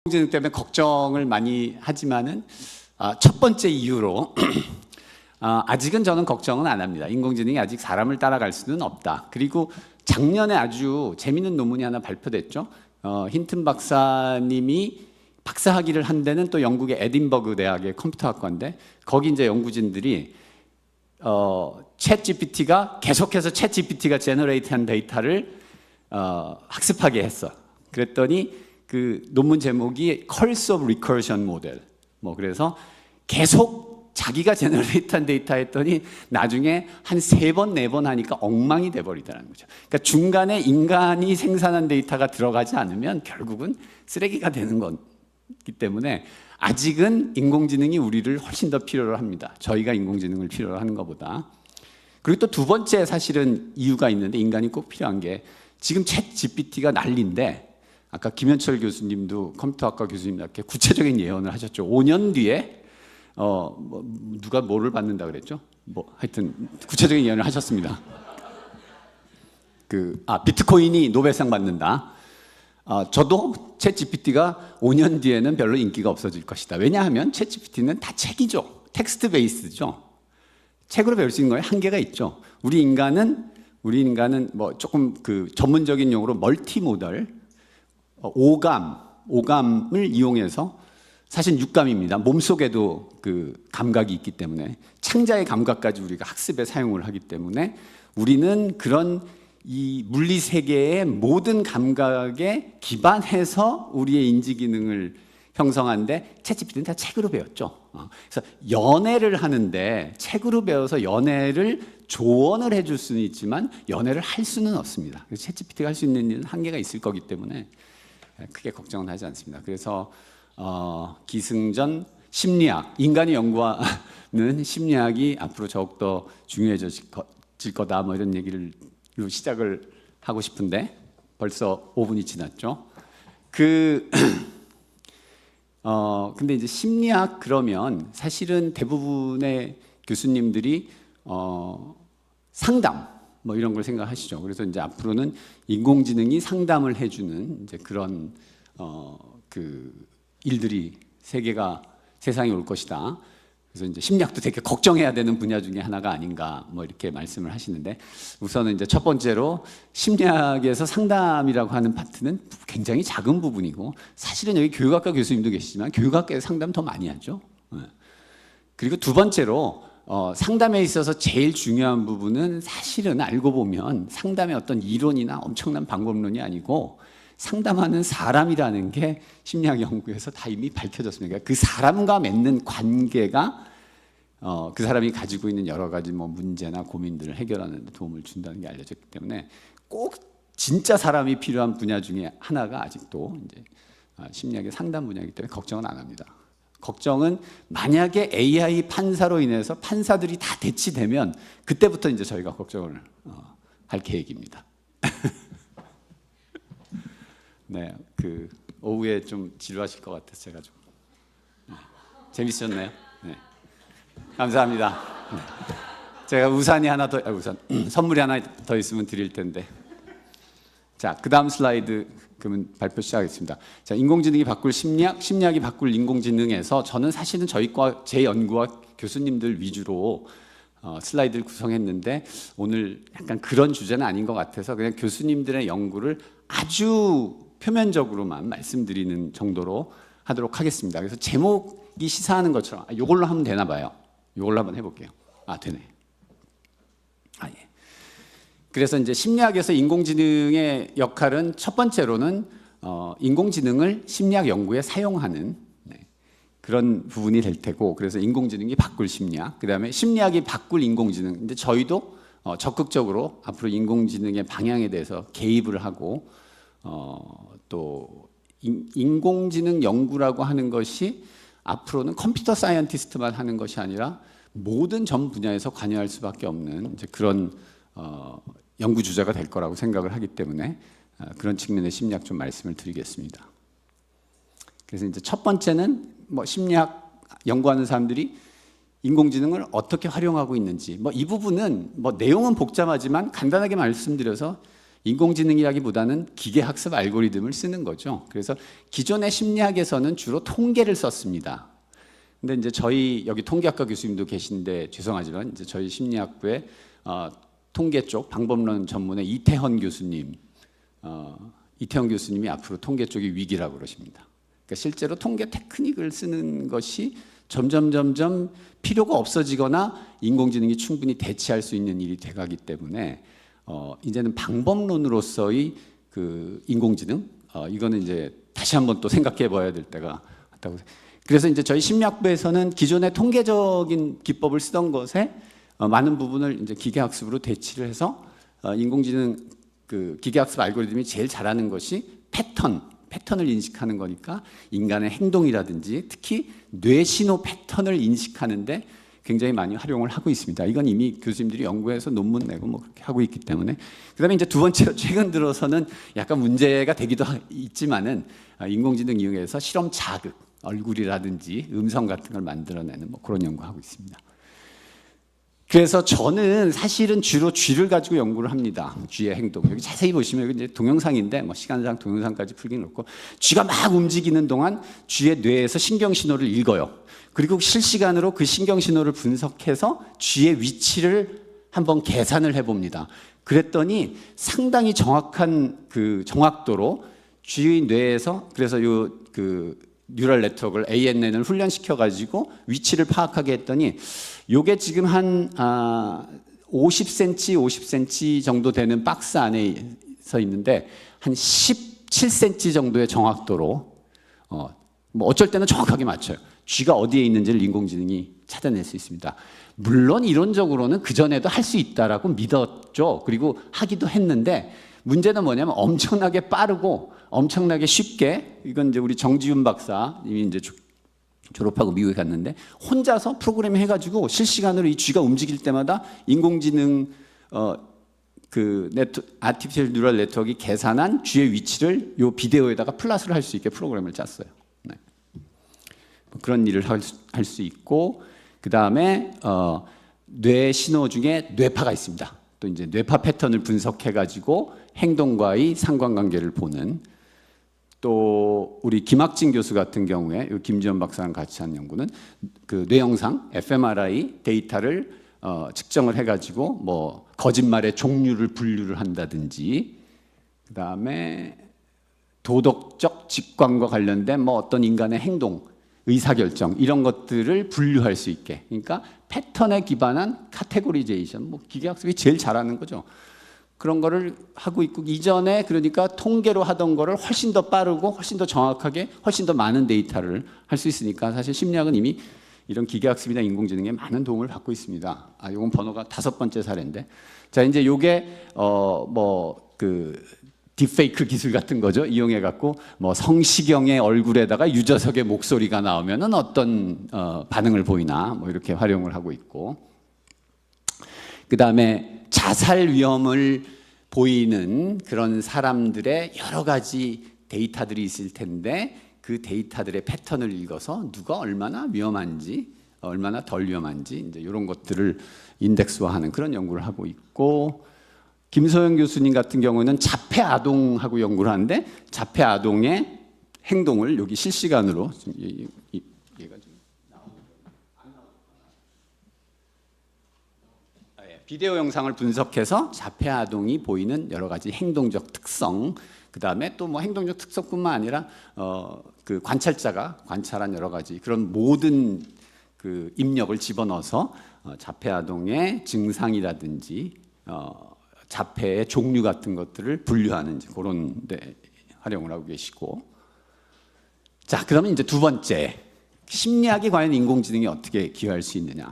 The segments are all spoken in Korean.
인공지능 때문에 걱정을 많이 하지만은 첫 번째 이유로 아직은 저는 걱정은 안 합니다. 인공지능이 아직 사람을 따라갈 수는 없다. 그리고 작년에 아주 재미있는 논문이 하나 발표됐죠. 힌튼 박사님이 박사학위를 한 데는 또 영국의 에딘버그 대학의 컴퓨터학과인데 거기 이제 연구진들이 챗GPT가 계속해서 챗GPT가 제너레이트한 데이터를 학습하게 했어. 그랬더니 그 논문 제목이 Curse of Recursion Model. 그래서 계속 자기가 제너레이트한 데이터 했더니 나중에 한 3번, 4번 하니까 엉망이 돼버리더라는 거죠. 그러니까 중간에 인간이 생산한 데이터가 들어가지 않으면 결국은 쓰레기가 되는 거기 때문에 아직은 인공지능이 우리를 훨씬 더 필요로 합니다. 저희가 인공지능을 필요로 하는 것보다. 그리고 또 두 번째 사실은 이유가 있는데 인간이 꼭 필요한 게 지금 챗 GPT가 난리인데 아까 김현철 교수님도 컴퓨터학과 교수님답게 구체적인 예언을 하셨죠. 5년 뒤에 누가 뭐를 받는다 그랬죠? 하여튼 구체적인 예언을 하셨습니다. 비트코인이 노벨상 받는다. 저도 챗GPT가 5년 뒤에는 별로 인기가 없어질 것이다. 왜냐하면 챗GPT는 다 책이죠. 텍스트 베이스죠. 책으로 배울 수 있는 거에 한계가 있죠. 우리 인간은 조금 전문적인 용어로 멀티모달, 오감을 이용해서 사실 육감입니다. 몸속에도 그 감각이 있기 때문에 창자의 감각까지 우리가 학습에 사용을 하기 때문에 우리는 그런 이 물리 세계의 모든 감각에 기반해서 우리의 인지 기능을 형성하는데 챗GPT는 다 책으로 배웠죠. 그래서 연애를 하는데 책으로 배워서 연애를 조언을 해줄 수는 있지만 연애를 할 수는 없습니다. 그래서 챗GPT가 할 수 있는 일은 한계가 있을 거기 때문에 크게 걱정은 하지 않습니다. 그래서 기승전 심리학, 인간이 연구하는 심리학이 앞으로 더욱더 중요해질 거다 이런 얘기를 시작을 하고 싶은데 벌써 5분이 지났죠. 근데 이제 심리학 그러면 사실은 대부분의 교수님들이 상담 이런 걸 생각하시죠. 그래서 이제 앞으로는 인공지능이 상담을 해주는 이제 그런 일들이 세상에 올 것이다. 그래서 이제 심리학도 되게 걱정해야 되는 분야 중에 하나가 아닌가 이렇게 말씀을 하시는데 우선은 이제 첫 번째로 심리학에서 상담이라고 하는 파트는 굉장히 작은 부분이고 사실은 여기 교육학과 교수님도 계시지만 교육학과에서 상담 더 많이 하죠. 그리고 두 번째로 상담에 있어서 제일 중요한 부분은 사실은 알고 보면 상담의 어떤 이론이나 엄청난 방법론이 아니고 상담하는 사람이라는 게 심리학 연구에서 다 이미 밝혀졌습니다. 그러니까 그 사람과 맺는 관계가 그 사람이 가지고 있는 여러 가지 문제나 고민들을 해결하는 데 도움을 준다는 게 알려졌기 때문에 꼭 진짜 사람이 필요한 분야 중에 하나가 아직도 이제 심리학의 상담 분야이기 때문에 걱정은 안 합니다. 걱정은 만약에 AI 판사로 인해서 판사들이 다 대치되면 그때부터 이제 저희가 걱정을 할 계획입니다. 네, 오후에 좀 지루하실 것 같아서 제가 좀 재밌었나요? 네, 감사합니다. 네. 제가 우산이 하나 더, 선물이 하나 더 있으면 드릴 텐데. 자, 그 다음 슬라이드 그러면 발표 시작하겠습니다. 자, 인공지능이 바꿀 심리학, 심리학이 바꿀 인공지능에서 저는 사실은 저희과 제 연구와 교수님들 위주로 슬라이드를 구성했는데 오늘 약간 그런 주제는 아닌 것 같아서 그냥 교수님들의 연구를 아주 표면적으로만 말씀드리는 정도로 하도록 하겠습니다. 그래서 제목이 시사하는 것처럼 이걸로 하면 되나 봐요. 이걸로 한번 해볼게요. 되네. 예. 그래서 이제 심리학에서 인공지능의 역할은 첫 번째로는 인공지능을 심리학 연구에 사용하는 그런 부분이 될 테고, 그래서 인공지능이 바꿀 심리학, 그 다음에 심리학이 바꿀 인공지능. 근데 저희도 적극적으로 앞으로 인공지능의 방향에 대해서 개입을 하고 또 인공지능 연구라고 하는 것이 앞으로는 컴퓨터 사이언티스트만 하는 것이 아니라 모든 전 분야에서 관여할 수밖에 없는 이제 그런 연구 주제가 될 거라고 생각을 하기 때문에 그런 측면의 심리학 좀 말씀을 드리겠습니다. 그래서 이제 첫 번째는 심리학 연구하는 사람들이 인공지능을 어떻게 활용하고 있는지 이 부분은 내용은 복잡하지만 간단하게 말씀드려서 인공지능이라기보다는 기계학습 알고리즘을 쓰는 거죠. 그래서 기존의 심리학에서는 주로 통계를 썼습니다. 근데 이제 저희 여기 통계학과 교수님도 계신데 죄송하지만 이제 저희 심리학부에 통계 쪽 방법론 전문의 이태헌 교수님이 앞으로 통계 쪽이 위기라고 그러십니다. 그러니까 실제로 통계 테크닉을 쓰는 것이 점점 필요가 없어지거나 인공지능이 충분히 대체할 수 있는 일이 돼가기 때문에 이제는 방법론으로서의 그 인공지능 이거는 이제 다시 한번 또 생각해 봐야 될 때가 왔다고. 그래서 이제 저희 심리학부에서는 기존의 통계적인 기법을 쓰던 것에 많은 부분을 이제 기계학습으로 대치를 해서 인공지능 그 기계학습 알고리즘이 제일 잘하는 것이 패턴을 인식하는 거니까 인간의 행동이라든지 특히 뇌신호 패턴을 인식하는데 굉장히 많이 활용을 하고 있습니다. 이건 이미 교수님들이 연구해서 논문 내고 뭐 그렇게 하고 있기 때문에. 그다음에 이제 두 번째로 최근 들어서는 약간 문제가 되기도 있지만은 인공지능 이용해서 실험 자극, 얼굴이라든지 음성 같은 걸 만들어내는 뭐 그런 연구하고 있습니다. 그래서 저는 사실은 주로 쥐를 가지고 연구를 합니다. 쥐의 행동. 여기 자세히 보시면 이제 동영상인데 뭐 시간상 동영상까지 풀기는 없고 쥐가 막 움직이는 동안 쥐의 뇌에서 신경 신호를 읽어요. 그리고 실시간으로 그 신경 신호를 분석해서 쥐의 위치를 한번 계산을 해봅니다. 그랬더니 상당히 정확한 그 정확도로 쥐의 뇌에서 그래서 그 뉴럴 네트워크를 ANN을 훈련시켜 가지고 위치를 파악하게 했더니 요게 지금 한 50cm 정도 되는 박스 안에 서 있는데 한 17cm 정도의 정확도로 뭐 어쩔 때는 정확하게 맞춰요. 쥐가 어디에 있는지를 인공지능이 찾아낼 수 있습니다. 물론 이론적으로는 그전에도 할 수 있다라고 믿었죠. 그리고 하기도 했는데 문제는 뭐냐면 엄청나게 빠르고 엄청나게 쉽게 이건 이제 우리 정지훈 박사 이미 이제 졸업하고 미국에 갔는데 혼자서 프로그램 해가지고 실시간으로 이 쥐가 움직일 때마다 인공지능 아티피셜 뉴럴 네트워크가 계산한 쥐의 위치를 요 비디오에다가 플러스를 할 수 있게 프로그램을 짰어요. 네. 그런 일을 할 수 있고 그 다음에 뇌 신호 중에 뇌파가 있습니다. 또 이제 뇌파 패턴을 분석해가지고 행동과의 상관관계를 보는 또 우리 김학진 교수 같은 경우에 김지원 박사랑 같이 한 연구는 그 뇌영상 fMRI 데이터를 측정을 해가지고 뭐 거짓말의 종류를 분류를 한다든지 그 다음에 도덕적 직관과 관련된 뭐 어떤 인간의 행동, 의사결정 이런 것들을 분류할 수 있게 그러니까 패턴에 기반한 카테고리제이션 뭐 기계학습이 제일 잘하는 거죠. 그런 거를 하고 있고 이전에 그러니까 통계로 하던 거를 훨씬 더 빠르고 훨씬 더 정확하게 훨씬 더 많은 데이터를 할 수 있으니까 사실 심리학은 이미 이런 기계학습이나 인공지능에 많은 도움을 받고 있습니다. 요건 번호가 5번째 사례인데 자 이제 요게 딥페이크 기술 같은 거죠. 이용해 갖고 뭐 성시경의 얼굴에다가 유재석의 목소리가 나오면은 어떤 반응을 보이나 뭐 이렇게 활용을 하고 있고 그 다음에 자살 위험을 보이는 그런 사람들의 여러 가지 데이터들이 있을 텐데 그 데이터들의 패턴을 읽어서 누가 얼마나 위험한지 얼마나 덜 위험한지 이제 이런 것들을 인덱스화하는 그런 연구를 하고 있고 김소영 교수님 같은 경우는 자폐 아동하고 연구를 하는데 자폐 아동의 행동을 여기 실시간으로 얘가 좀 비디오 영상을 분석해서 자폐 아동이 보이는 여러 가지 행동적 특성, 그 다음에 또 뭐 행동적 특성뿐만 아니라 그 관찰자가 관찰한 여러 가지 그런 모든 그 입력을 집어넣어서 자폐 아동의 증상이라든지 자폐의 종류 같은 것들을 분류하는 그런 데 활용을 하고 계시고 자 그러면 이제 두 번째 심리학이 과연 인공지능이 어떻게 기여할 수 있느냐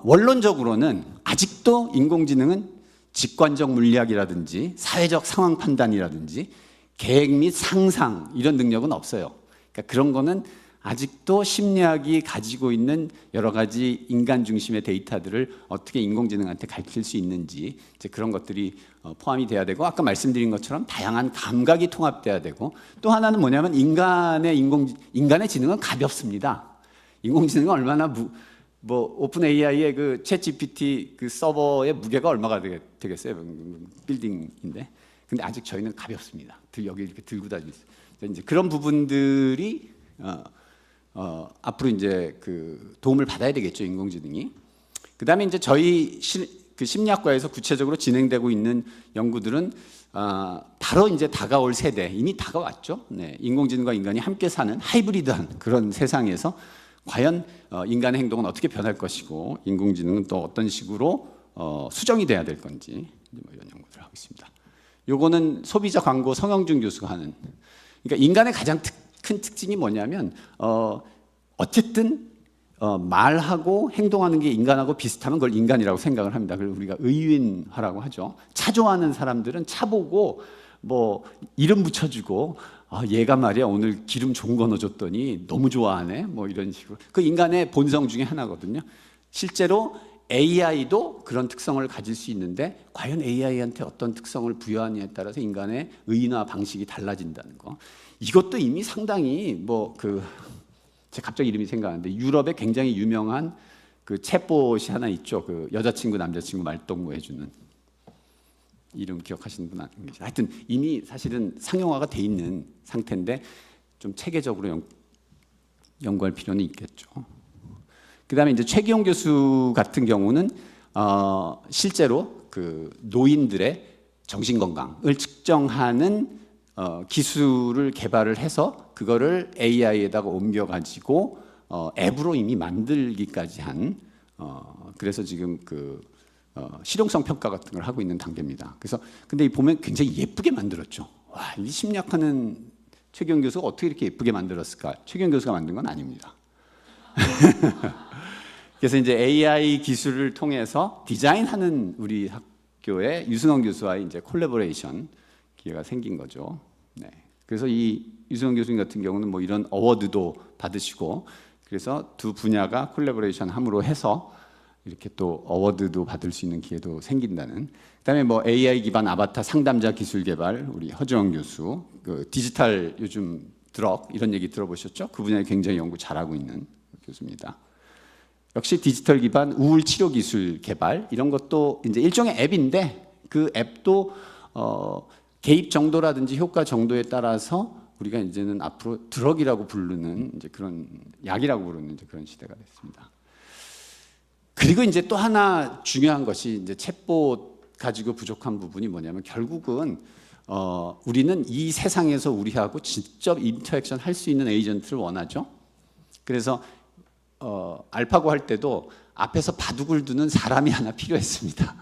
원론적으로는 아직도 인공지능은 직관적 물리학이라든지 사회적 상황 판단이라든지 계획 및 상상 이런 능력은 없어요. 그러니까 그런 거는 아직도 심리학이 가지고 있는 여러 가지 인간 중심의 데이터들을 어떻게 인공지능한테 가르칠 수 있는지 이제 그런 것들이 포함이 돼야 되고 아까 말씀드린 것처럼 다양한 감각이 통합돼야 되고 또 하나는 뭐냐면 인간의 지능은 가볍습니다. 인공지능은 얼마나 오픈 AI의 그 챗 GPT 그 서버의 무게가 얼마가 되겠어요? 빌딩인데 근데 아직 저희는 가볍습니다. 여기 이렇게 들고 다니고 있어요. 이제 그런 부분들이 앞으로 이제 그 도움을 받아야 되겠죠, 인공지능이. 그다음에 이제 저희 그 심리학과에서 구체적으로 진행되고 있는 연구들은 바로 이제 다가올 세대, 이미 다가왔죠. 네, 인공지능과 인간이 함께 사는 하이브리드한 그런 세상에서 과연 인간의 행동은 어떻게 변할 것이고 인공지능은 또 어떤 식으로 수정이 돼야 될 건지 뭐 이런 연구들을 하고 있습니다. 요거는 소비자 광고 성영준 교수가 하는. 그러니까 인간의 가장 큰 특징이 뭐냐면 어쨌든 말하고 행동하는 게 인간하고 비슷하면 그걸 인간이라고 생각을 합니다. 그걸 우리가 의인화라고 하죠. 차 좋아하는 사람들은 차 보고 뭐 이름 붙여주고 얘가 말이야 오늘 기름 좋은 거 넣어줬더니 너무 좋아하네 뭐 이런 식으로. 그 인간의 본성 중에 하나거든요. 실제로 AI도 그런 특성을 가질 수 있는데 과연 AI한테 어떤 특성을 부여하느냐에 따라서 인간의 의인화 방식이 달라진다는 거. 이것도 이미 상당히 제가 갑자기 이름이 생각나는데 유럽에 굉장히 유명한 그 챗봇이 하나 있죠. 그 여자친구 남자친구 말동무 해주는. 이름 기억하시는 분 안 계시죠? 하여튼 이미 사실은 상용화가 돼 있는 상태인데 좀 체계적으로 연구할 필요는 있겠죠. 그다음에 이제 최기용 교수 같은 경우는 실제로 그 노인들의 정신 건강을 측정하는 기술을 개발을 해서 그거를 AI에다가 옮겨 가지고 앱으로 이미 만들기까지 한 그래서 지금 그 실용성 평가 같은 걸 하고 있는 단계입니다. 그래서 근데 보면 굉장히 예쁘게 만들었죠. 와, 이 심리학하는 최기용 교수가 어떻게 이렇게 예쁘게 만들었을까? 최기용 교수가 만든 건 아닙니다. 그래서 이제 AI 기술을 통해서 디자인하는 우리 학교의 유승원 교수와의 이제 콜라보레이션 기회가 생긴 거죠. 네. 그래서 이 유승원 교수님 같은 경우는 뭐 이런 어워드도 받으시고 그래서 두 분야가 콜라보레이션 함으로 해서 이렇게 또 어워드도 받을 수 있는 기회도 생긴다는. 그다음에 뭐 AI 기반 아바타 상담자 기술 개발 우리 허지원 교수, 그 디지털 요즘 드럭 이런 얘기 들어보셨죠? 그 분야에 굉장히 연구 잘하고 있는 교수입니다. 역시 디지털 기반 우울 치료 기술 개발 이런 것도 이제 일종의 앱인데 그 앱도 개입 정도라든지 효과 정도에 따라서 우리가 이제는 앞으로 드럭이라고 부르는 이제 그런 약이라고 부르는 이제 그런 시대가 됐습니다. 그리고 이제 또 하나 중요한 것이 이제 챗봇 가지고 부족한 부분이 뭐냐면 결국은 우리는 이 세상에서 우리하고 직접 인터랙션 할 수 있는 에이전트를 원하죠. 그래서 알파고 할 때도 앞에서 바둑을 두는 사람이 하나 필요했습니다.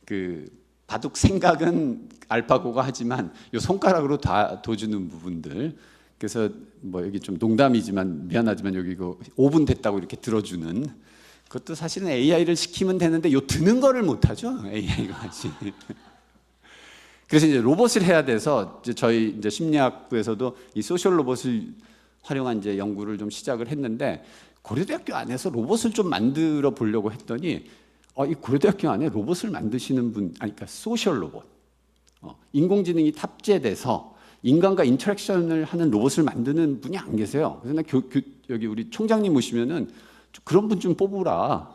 그 바둑 생각은 알파고가 하지만 요 손가락으로 다 둬주는 부분들. 그래서 뭐 여기 좀 농담이지만 미안하지만 여기 그 5분 됐다고 이렇게 들어주는 그것도 사실은 AI를 시키면 되는데 요 드는 거를 못 하죠. AI가 하지. 그래서 이제 로봇을 해야 돼서 이제 저희 이제 심리학부에서도 이 소셜 로봇을 활용한 이제 연구를 좀 시작을 했는데 고려대학교 안에서 로봇을 좀 만들어 보려고 했더니 이 고려대학교 안에 로봇을 만드시는 분, 그러니까 소셜 로봇, 인공지능이 탑재돼서 인간과 인터랙션을 하는 로봇을 만드는 분이 안 계세요. 그래서 여기 우리 총장님 모시면은 그런 분 좀 뽑으라.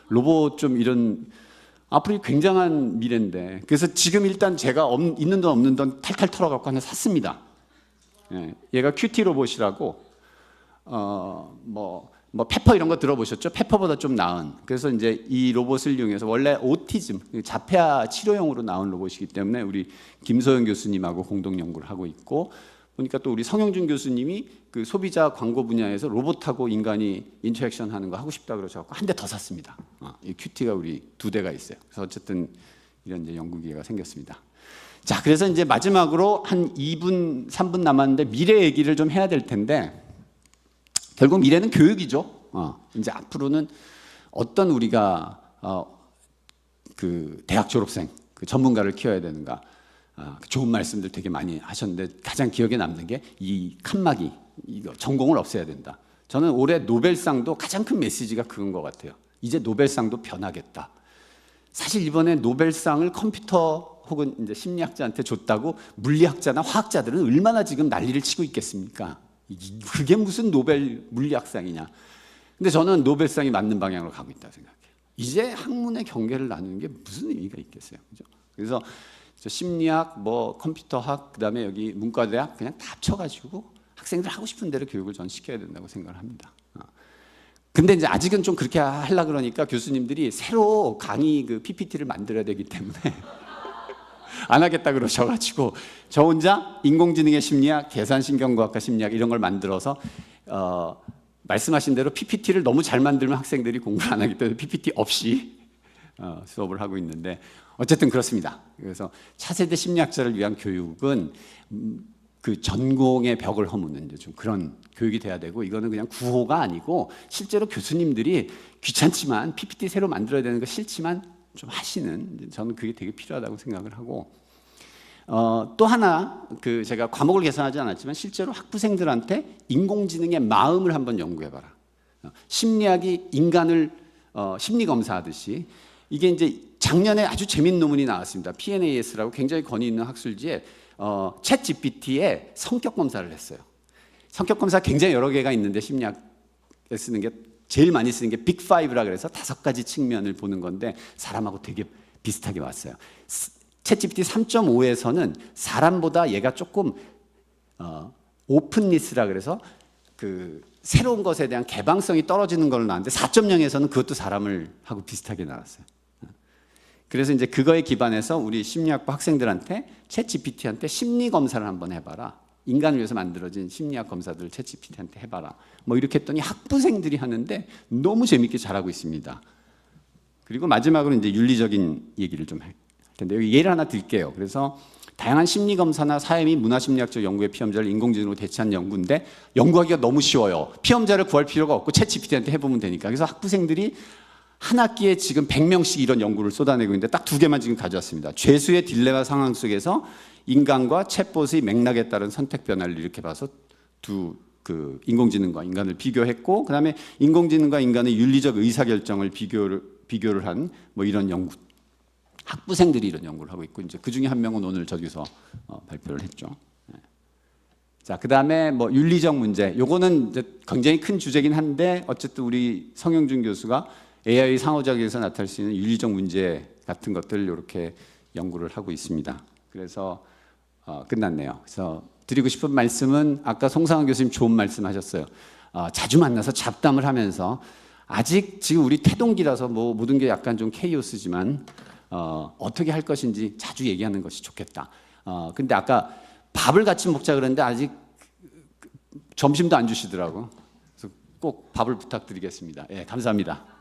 로봇 좀 이런 앞으로 굉장한 미래인데. 그래서 지금 일단 제가 있는 돈 없는 돈 탈탈 털어갖고 하나 샀습니다. 예, 얘가 큐티 로봇이라고 뭐 페퍼 이런 거 들어보셨죠? 페퍼보다 좀 나은. 그래서 이제 이 로봇을 이용해서 원래 오티즘 자폐아 치료용으로 나온 로봇이기 때문에 우리 김소영 교수님하고 공동 연구를 하고 있고 보니까 또 우리 성영준 교수님이 그 소비자 광고 분야에서 로봇하고 인간이 인터랙션하는 거 하고 싶다 그러셔서 한 대 더 샀습니다. 이 큐티가 우리 2대가 있어요. 그래서 어쨌든 이런 이제 연구 기회가 생겼습니다. 자, 그래서 이제 마지막으로 한 2분, 3분 남았는데 미래 얘기를 좀 해야 될 텐데 결국 미래는 교육이죠. 이제 앞으로는 어떤 우리가 그 대학 졸업생, 그 전문가를 키워야 되는가. 좋은 말씀들 되게 많이 하셨는데 가장 기억에 남는 게 이 칸막이, 이거 전공을 없애야 된다. 저는 올해 노벨상도 가장 큰 메시지가 그건 것 같아요. 이제 노벨상도 변하겠다. 사실 이번에 노벨상을 컴퓨터 혹은 이제 심리학자한테 줬다고 물리학자나 화학자들은 얼마나 지금 난리를 치고 있겠습니까? 그게 무슨 노벨 물리학상이냐. 근데 저는 노벨상이 맞는 방향으로 가고 있다고 생각해요. 이제 학문의 경계를 나누는 게 무슨 의미가 있겠어요. 그죠? 그래서 그래서 심리학, 뭐 컴퓨터학, 그다음에 여기 문과대학 그냥 다 합쳐가지고 학생들 하고 싶은 대로 교육을 전 시켜야 된다고 생각을 합니다. 근데 이제 아직은 좀 그렇게 하려 그러니까 교수님들이 새로 강의 그 PPT를 만들어야 되기 때문에 안 하겠다 그러셔가지고 저 혼자 인공지능의 심리학, 계산신경과학과 심리학 이런 걸 만들어서 말씀하신 대로 PPT를 너무 잘 만들면 학생들이 공부를 안 하기 때문에 PPT 없이 수업을 하고 있는데 어쨌든 그렇습니다. 그래서 차세대 심리학자를 위한 교육은 그 전공의 벽을 허무는 좀 그런 교육이 돼야 되고 이거는 그냥 구호가 아니고 실제로 교수님들이 귀찮지만 PPT 새로 만들어야 되는 거 싫지만 좀 하시는 저는 그게 되게 필요하다고 생각을 하고 또 하나 그 제가 과목을 개설하지 않았지만 실제로 학부생들한테 인공지능의 마음을 한번 연구해봐라. 심리학이 인간을 심리 검사하듯이 이게 이제 작년에 아주 재밌는 논문이 나왔습니다. PNAS라고 굉장히 권위 있는 학술지에 챗 GPT에 성격 검사를 했어요. 성격 검사 굉장히 여러 개가 있는데 심리학에 쓰는 게 제일 많이 쓰는 게 빅5라 그래서 5가지 측면을 보는 건데 사람하고 되게 비슷하게 왔어요. 챗 GPT 3.5에서는 사람보다 얘가 조금 오픈니스라 그래서 그 새로운 것에 대한 개방성이 떨어지는 걸로 나왔는데 4.0에서는 그것도 사람을 하고 비슷하게 나왔어요. 그래서 이제 그거에 기반해서 우리 심리학부 학생들한테 챗 GPT한테 심리 검사를 한번 해봐라. 인간을 위해서 만들어진 심리학 검사들을 챗 GPT한테 해봐라. 뭐 이렇게 했더니 학부생들이 하는데 너무 재밌게 잘하고 있습니다. 그리고 마지막으로 이제 윤리적인 얘기를 좀 할 텐데 여기 예를 하나 드릴게요. 그래서 다양한 심리 검사나 사회 및 문화심리학적 연구의 피험자를 인공지능으로 대체한 연구인데 연구하기가 너무 쉬워요. 피험자를 구할 필요가 없고 챗 GPT한테 해보면 되니까. 그래서 학부생들이 한 학기에 지금 100명씩 이런 연구를 쏟아내고 있는데 딱 2개만 지금 가져왔습니다. 죄수의 딜레마 상황 속에서 인간과 챗봇의 맥락에 따른 선택 변화를 이렇게 봐서 그 인공지능과 인간을 비교했고 그다음에 인공지능과 인간의 윤리적 의사결정을 비교를 한 뭐 이런 연구. 학부생들이 이런 연구를 하고 있고 이제 그 중에 한 명은 오늘 저기서 발표를 했죠. 자, 그다음에 뭐 윤리적 문제. 요거는 이제 굉장히 큰 주제긴 한데 어쨌든 우리 성영준 교수가 AI 상호작용에서 나타날 수 있는 윤리적 문제 같은 것들 이렇게 연구를 하고 있습니다. 그래서 끝났네요. 그래서 드리고 싶은 말씀은 아까 송상환 교수님 좋은 말씀하셨어요. 자주 만나서 잡담을 하면서 아직 지금 우리 태동기라서 뭐 모든 게 약간 좀 케이오스지만 어떻게 할 것인지 자주 얘기하는 것이 좋겠다. 근데 아까 밥을 같이 먹자 그랬는데 아직 점심도 안 주시더라고. 그래서 꼭 밥을 부탁드리겠습니다. 예, 감사합니다.